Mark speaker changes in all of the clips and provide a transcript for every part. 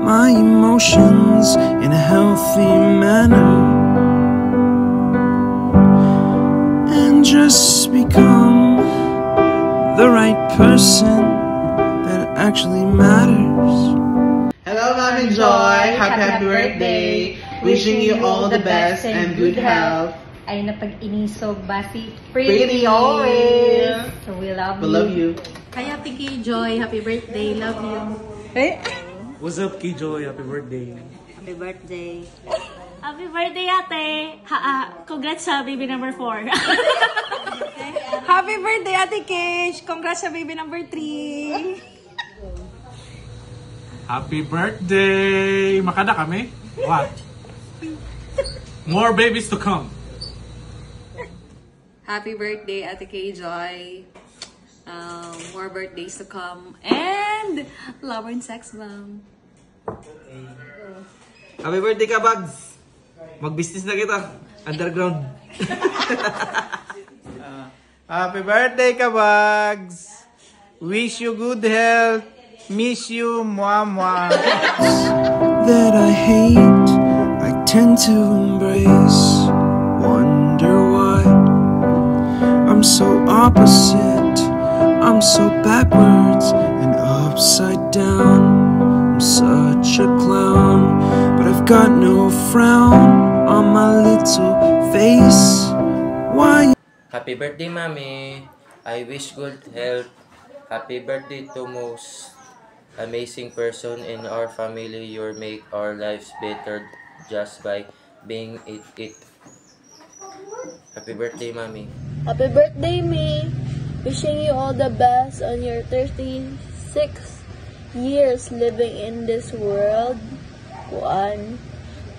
Speaker 1: my emotions in a healthy manner and just become the right person that actually matters.
Speaker 2: Hello, Mom and Joy! Happy birthday! Wishing you all the best and good health.
Speaker 3: Ay napag-inisog ba si
Speaker 2: Pretty always!
Speaker 3: So we love
Speaker 2: We love you.
Speaker 4: Hi, Ate Joy. Happy birthday. Love you.
Speaker 5: What's up, Joy? Happy birthday.
Speaker 4: Happy birthday.
Speaker 6: Happy birthday, ate! Congrats sa baby number 4.
Speaker 4: Happy birthday, Ate Kish. Congrats sa baby number 3.
Speaker 5: Happy birthday! Makada kami? What? More babies to come.
Speaker 4: Happy birthday, Ate Joy. More birthdays to come. And Lover and Sex Bomb.
Speaker 2: Happy birthday ka, Bugs! Mag-business na kita. Underground.
Speaker 7: Happy birthday, Kabags! Wish you good health. Miss you, mwah.
Speaker 1: That I hate, I tend to embrace. Wonder why I'm so opposite. I'm so backwards and upside down. I'm such a clown, but I've got no frown on my little face. Why?
Speaker 8: Happy birthday, Mommy! I wish good health. Happy birthday to most amazing person in our family. You make our lives better just by being it. Happy birthday, Mommy!
Speaker 9: Happy birthday, me! Wishing you all the best on your 36 years living in this world. One.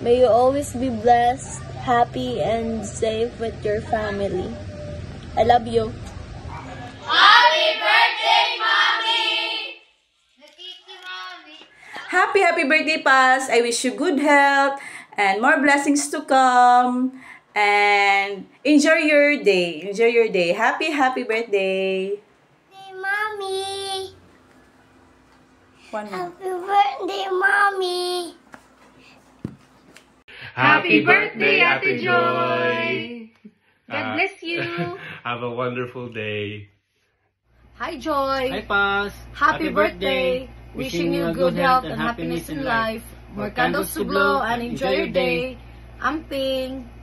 Speaker 9: May you always be blessed, happy, and safe with your family. I love you.
Speaker 10: Happy birthday, Mommy!
Speaker 4: Happy birthday, Paz. I wish you good health and more blessings to come. And enjoy your day. Enjoy your day. Happy birthday.
Speaker 10: Hey, Mommy!
Speaker 4: One more.
Speaker 10: Happy birthday, Mommy!
Speaker 6: Happy birthday, Ate Joy! God bless you!
Speaker 5: Have a wonderful day.
Speaker 4: Hi, Joy.
Speaker 7: Hi, Paz.
Speaker 4: Happy birthday. Wishing you good health and happiness in life. More candles to blow and enjoy your day. Amping.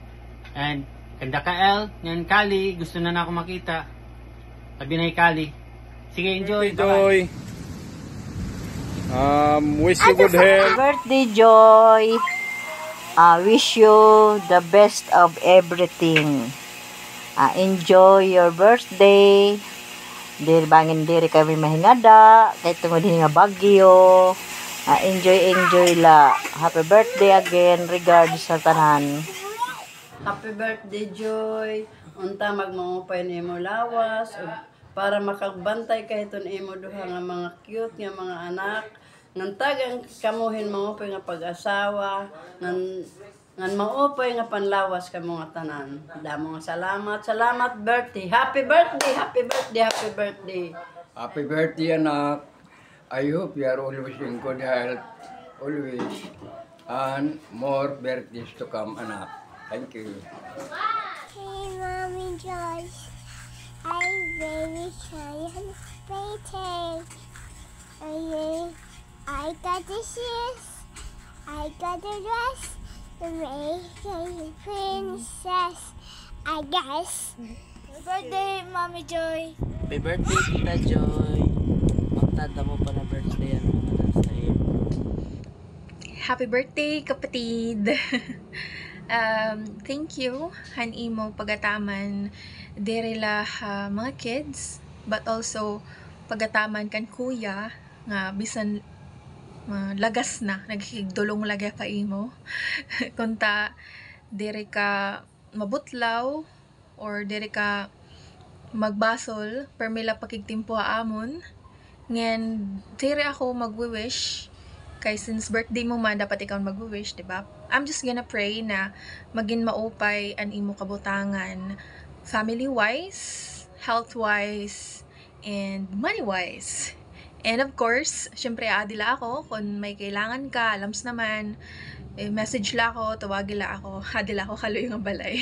Speaker 7: And kanda ka, El. Yan, Kali. Gusto na ako makita. Sabi na Kali. Sige, enjoy.
Speaker 11: Joy. Wish you good health.
Speaker 12: Birthday, Joy. I wish you the best of everything. Enjoy your birthday. Diri bangin diri kami mahingada. Kay tungod nga bagyo. Enjoy la. Happy birthday again. Regards sa tanan.
Speaker 4: Happy birthday, Joy. Unta magmangupay ni mo lawas para makagbantay kay ton imo duha nga mga cute nga mga anak. Ngan tagang kamuhin mangupay nga pag-asawa, ngan maupay nga panlawas kamo nga tanan. Damo nga salamat birthday. Happy birthday.
Speaker 13: Happy birthday, anak. I hope you are always in good health, always, and more birthdays to come, anak. Thank you.
Speaker 10: Hey, Mommy Joy. I'm very shy and pretty. I got the shoes. I got the dress. The making princess. I guess. Happy birthday, Mommy Joy.
Speaker 14: Happy birthday, Tita Joy. Magtanda mo pa na birthday ang mga nasa iyo.
Speaker 15: Happy birthday, kapatid! Thank you, hanimo pagataman dirila mga kids, but also pagataman kan kuya nga bisan lagas na naghigdulong lagya ka imo kunta diri ka mabutlaw or diri ka magbasol permila pakigtimpo amon ngen diri ako magwi-wish kay since birthday mo man dapat ikaw magwi-wish, diba? I'm just gonna pray na maging maupay ang imo kabutangan family wise, health wise, and money wise. And of course, syempre adila ako kung may kailangan ka, alams naman, message la ako, tawagin la ako, adila ako kaloy nga balay.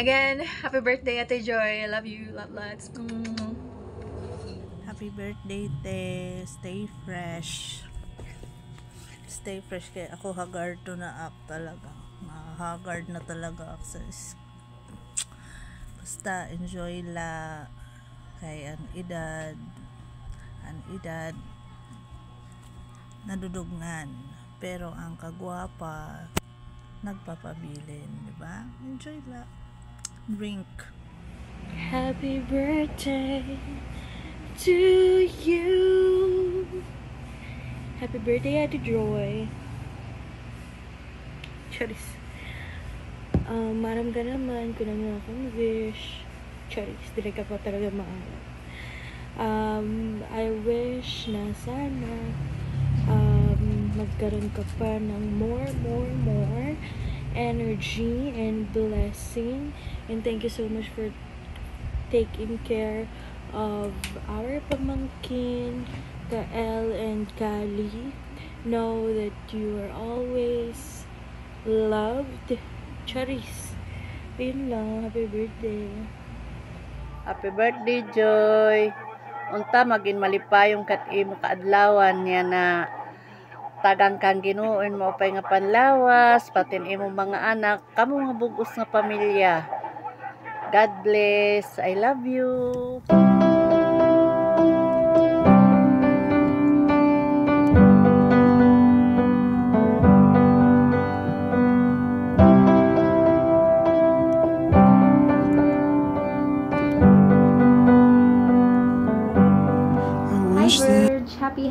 Speaker 15: Again, happy birthday Ate Joy. I love you, lots.
Speaker 11: Happy birthday, Te. Stay fresh. Stay fresh kaya ako haggard to na up talaga. Haggard na talaga ako. Basta enjoy la kay ang edad nadudugngan pero ang kagwapa nagpapabilin, di ba? Enjoy la. Drink.
Speaker 9: Happy birthday to you. Happy birthday, Ate Joy. Charis. Maram ka naman kung ano akong wish. Charis, dili ka pa talaga maalam. I wish na sana magkaroon ka pa ng more energy and blessing. And thank you so much for taking care of our pamangkin, Kael and Kali. Know that you are always loved. Charis. Yun lang. Happy birthday.
Speaker 4: Happy birthday, Joy. Unta maging malipayong kat imo kaadlawan niya na tagang kang ginuon mo pay nga panlawas patin imo mga anak kamo nga bugos nga pamilya. God bless. I love you.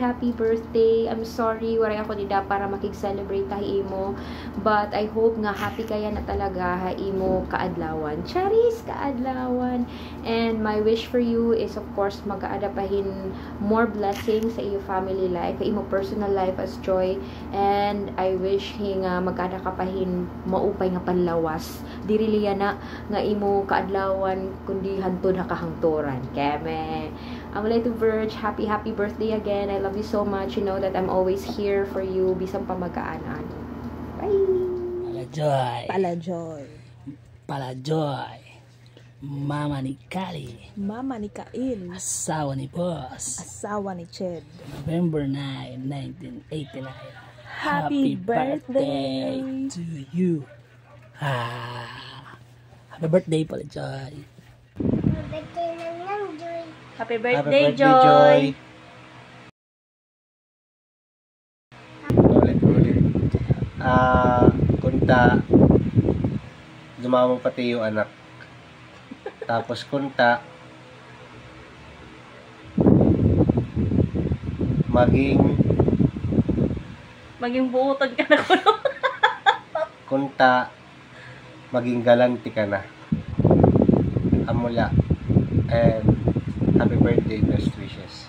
Speaker 16: Happy birthday. I'm sorry wala ako dida para makig-celebrate tahi imo, but I hope nga happy kaya na talaga ha imo kaadlawan. Charis kaadlawan. And my wish for you is of course mag-aadapahin more blessings sa iyo family life, sa imo personal life as Joy, and I wish nga mag-ada ka pahin maupay nga panlawas. Dili liya na nga imo kaadlawan kundi hantod ha kahangturan. Keme Amuleto Verge, happy birthday again. I love you so much. You know that I'm always here for you. Bisang pamagaan. Bye!
Speaker 14: Palajoy. Mama ni Kali.
Speaker 11: Mama ni Kail.
Speaker 14: Asawa ni Boss.
Speaker 11: Asawa ni Ched.
Speaker 14: November 9, 1989.
Speaker 11: Happy birthday
Speaker 14: to you. Happy birthday, Palajoy.
Speaker 16: Happy birthday, Joy!
Speaker 17: Ulit. Kunta, dumamang pati yung anak. Tapos kunta,
Speaker 16: maging buutan ka na ko.
Speaker 17: Kunta, maging galanti ka na. Amula. And happy birthday, best wishes.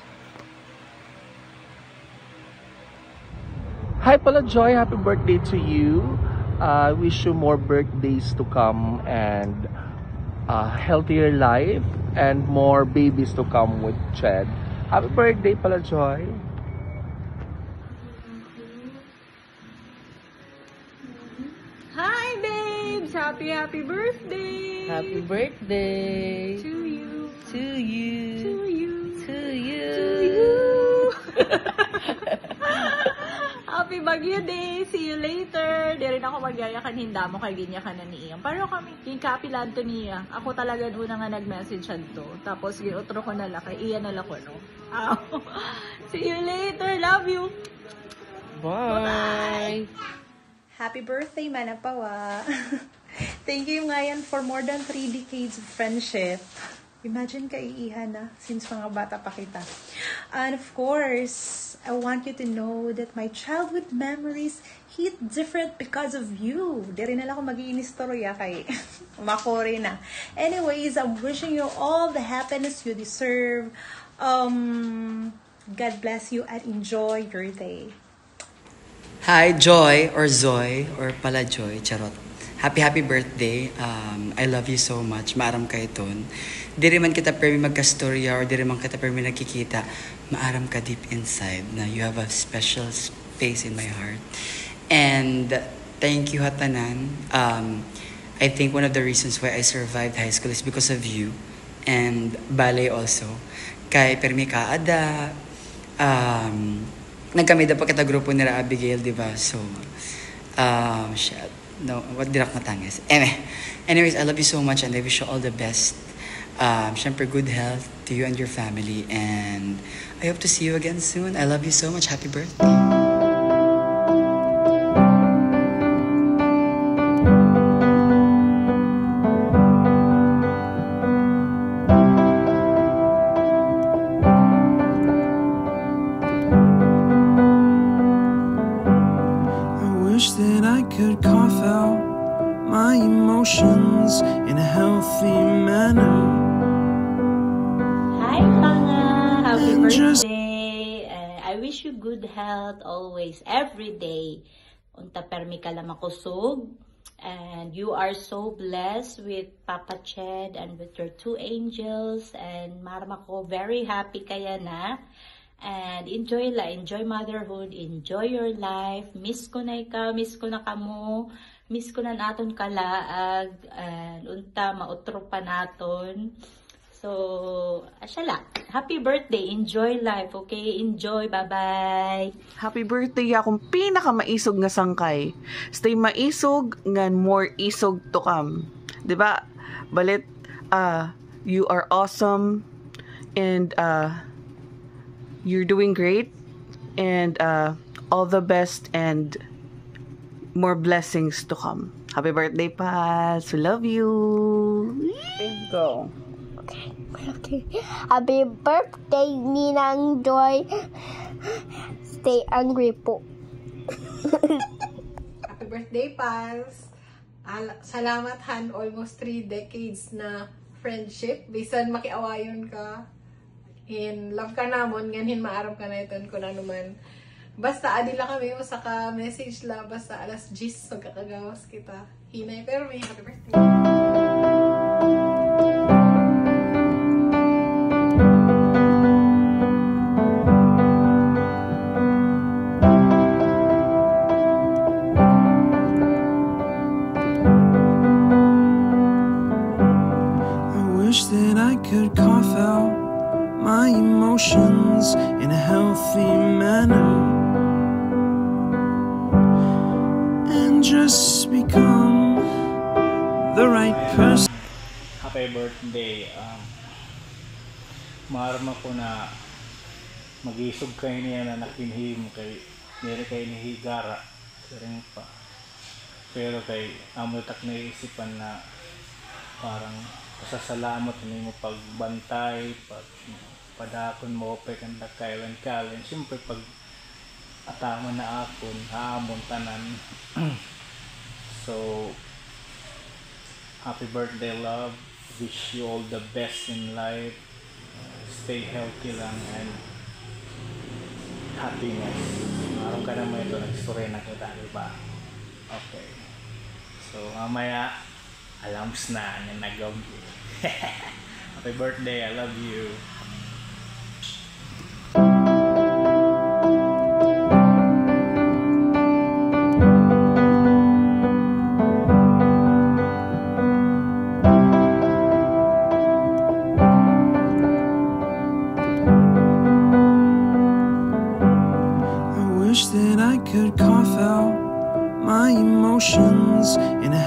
Speaker 18: Hi pala Joy, happy birthday to you. Wish you more birthdays to come and a healthier life and more babies to come with Ched. Happy birthday pala Joy.
Speaker 15: Hi babes! Happy birthday!
Speaker 14: Happy birthday!
Speaker 15: To you!
Speaker 14: To you!
Speaker 15: To you!
Speaker 14: To you!
Speaker 15: To you! Happy Bagyo Day! See you later! Di rin ako magyayakan hinda mo kay ginyakan na niya. Pero kami, kinkapilan to niya. Ako talaga una nga nag-message to. Tapos ginutro ko na kay iya na ko, no? See you later! Love you!
Speaker 14: Bye!
Speaker 19: Happy birthday, Manapawa! Thank you ngayon for more than 3 decades of friendship. Imagine kaiihan na since mga bata pa kita. And of course, I want you to know that my childhood memories hit different because of you. Di rin na lang ako mag-iinistorya kay makore na. Anyways, I'm wishing you all the happiness you deserve. God bless you and enjoy your day.
Speaker 20: Hi, Joy or Zoy or pala Joy, charot. Happy birthday. I love you so much. Maaram ka iton. Di rin man kita permi magkastorya or di rin man kita permi nagkikita. Maaram ka deep inside na you have a special space in my heart. And thank you, Hatanan. I think one of the reasons why I survived high school is because of you. And ballet also. Kay permi ka ada. Nagkamida pa kita grupo nila Abigail, di ba? So, shit. No, what dirak matangis. Anyways, I love you so much and I wish you all the best. Syempre, good health to you and your family. And I hope to see you again soon. I love you so much. Happy birthday.
Speaker 1: That I could cough out my emotions in a healthy manner.
Speaker 12: Hi, Panga! Happy birthday! I wish you good health always, every day. Unta permi ka lang makusog. And you are so blessed with Papa Ched and with your 2 angels. And marama ko, very happy kaya na. And enjoy motherhood, enjoy your life. Miss ko na ikaw, miss ko na kamo, miss ko na naton kalaag, and unta mautro pa naton. So, asyala, happy birthday, enjoy life, okay? Enjoy, bye-bye.
Speaker 2: Happy birthday akong pinakamaisog nga sangkay. Stay maisog ngan more isog to come. 'Di ba? Balit you are awesome and you're doing great, and all the best and more blessings to come. Happy birthday, Paz. We love you. Go.
Speaker 10: Okay. Happy birthday, Ninang Joy. Stay angry po.
Speaker 19: Happy birthday, Paz. Salamat, Han. Almost 3 decades na friendship. Bisan makiawayon ka. In love ka namon, ganhin maaram ka na iton kung ano man. Basta adila kami, masaka message la, basta alas 10, magkakagawas kita. Hinay, pero may happy birthday.
Speaker 1: I wish that I could cough out my emotions in a healthy manner and just become the right person.
Speaker 21: Happy birthday. Marama ko na mag-isog kayo niya na nakinhim kay nire kay ni Higara rin pa. Pero kay amutak na isipan na parang pasasalamat mo pagbantay, padakon mo pa kanda kailan kailan. Siyempre pag atama na akon, haamon tanan. So, happy birthday, love. Wish you all the best in life. Stay healthy lang and happiness. Araw ka naman ito, nag-story na kita, diba? Okay. So, mamaya, alams na niya nagabi. Happy birthday, I love you.
Speaker 1: I wish that I could cough out my emotions in a